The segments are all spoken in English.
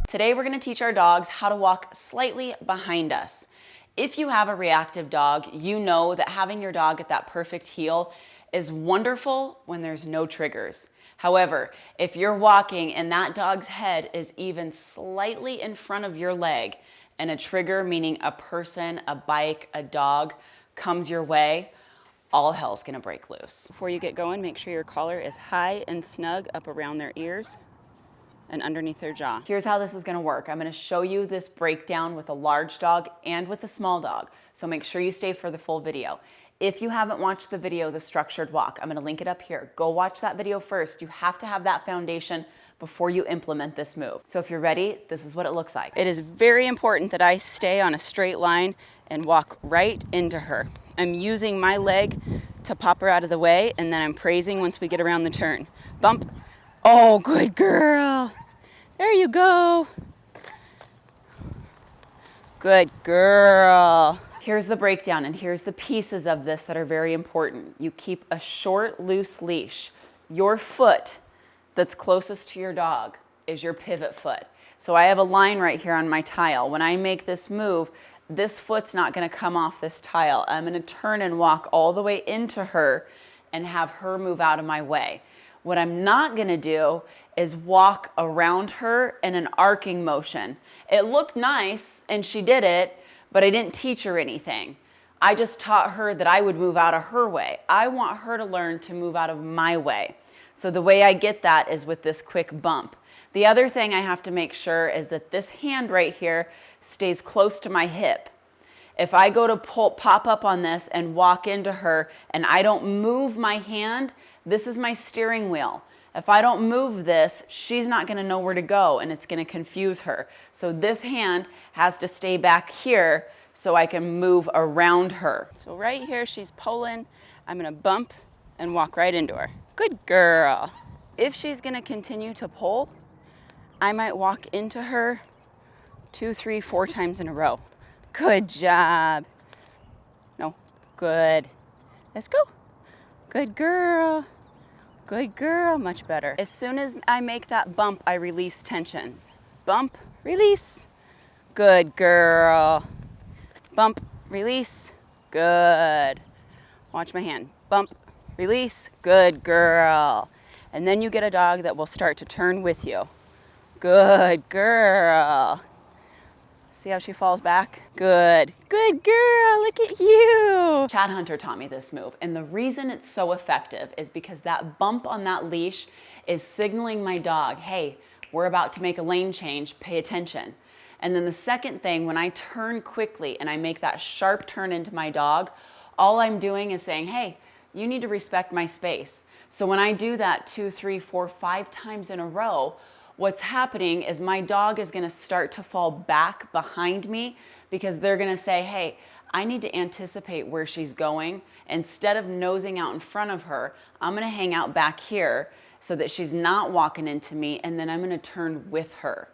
Today we're going to teach our dogs how to walk slightly behind us. If you have a reactive dog, you know that having your dog at that perfect heel is wonderful when there's no triggers. However, if you're walking and that dog's head is even slightly in front of your leg and a trigger, meaning a person, a bike, a dog, comes your way, all hell's gonna break loose. Before you get going, make sure your collar is high and snug up around their ears and underneath their jaw. Here's how this is gonna work. I'm gonna show you this breakdown with a large dog and with a small dog. So make sure you stay for the full video. If you haven't watched the video, The Structured Walk, I'm gonna link it up here. Go watch that video first. You have to have that foundation before you implement this move. So if you're ready, this is what it looks like. It is very important that I stay on a straight line and walk right into her. I'm using my leg to pop her out of the way, and then I'm praising once we get around the turn. Bump. Oh, good girl. There you go. Good girl. Here's the breakdown, and here's the pieces of this that are very important. You keep a short, loose leash. Your foot that's closest to your dog is your pivot foot. So I have a line right here on my tile. When I make this move, this foot's not gonna come off this tile. I'm gonna turn and walk all the way into her and have her move out of my way. What I'm not gonna do is walk around her in an arcing motion. It looked nice and she did it, but I didn't teach her anything. I just taught her that I would move out of her way. I want her to learn to move out of my way. So the way I get that is with this quick bump. The other thing I have to make sure is that this hand right here stays close to my hip. If I go to pop up on this and walk into her and I don't move my hand, this is my steering wheel. If I don't move this, she's not gonna know where to go and it's gonna confuse her. So this hand has to stay back here so I can move around her. So right here, she's pulling. I'm gonna bump and walk right into her. Good girl. If she's gonna continue to pull, I might walk into her 2, 3, 4 times in a row. Good job. No, good. Let's go. Good girl. Good girl, much better. As soon as I make that bump, I release tension. Bump, release. Good girl. Bump, release. Good. Watch my hand. Bump, release. Good girl. And then you get a dog that will start to turn with you. Good girl. See how she falls back? Good. Good girl, look at you. Chad Hunter taught me this move, and the reason it's so effective is because that bump on that leash is signaling my dog, hey, we're about to make a lane change, pay attention. And then the second thing, when I turn quickly and I make that sharp turn into my dog, all I'm doing is saying, hey, you need to respect my space. So when I do that 2, 3, 4, 5 times in a row, what's happening is my dog is gonna start to fall back behind me because they're gonna say, hey, I need to anticipate where she's going. Instead of nosing out in front of her, I'm gonna hang out back here so that she's not walking into me, and then I'm gonna turn with her.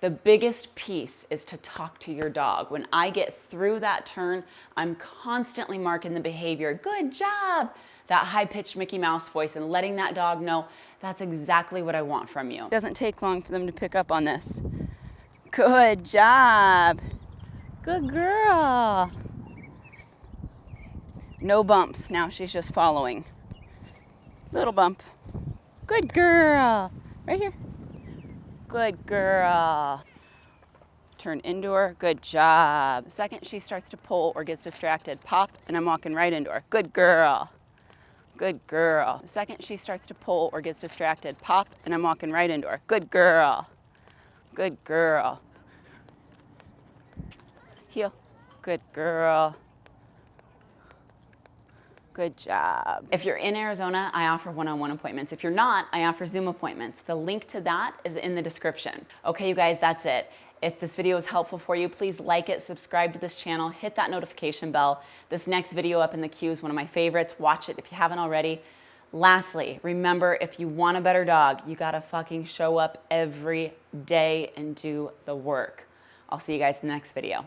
The biggest piece is to talk to your dog. When I get through that turn, I'm constantly marking the behavior. Good job. That high-pitched Mickey Mouse voice and letting that dog know that's exactly what I want from you. It doesn't take long for them to pick up on this. Good job. Good girl. No bumps. Now she's just following. Little bump. Good girl. Right here. Good girl. Turn into her. Good job. The second she starts to pull or gets distracted, pop, and I'm walking right into her. Good girl. Good girl. The second she starts to pull or gets distracted, pop, and I'm walking right into her. Good girl. Good girl. Heel. Good girl. Good job. If you're in Arizona, I offer one-on-one appointments. If you're not, I offer Zoom appointments. The link to that is in the description. Okay, you guys, that's it. If this video was helpful for you, please like it, subscribe to this channel, hit that notification bell. This next video up in the queue is one of my favorites. Watch it if you haven't already. Lastly, remember, if you want a better dog, you gotta fucking show up every day and do the work. I'll see you guys in the next video.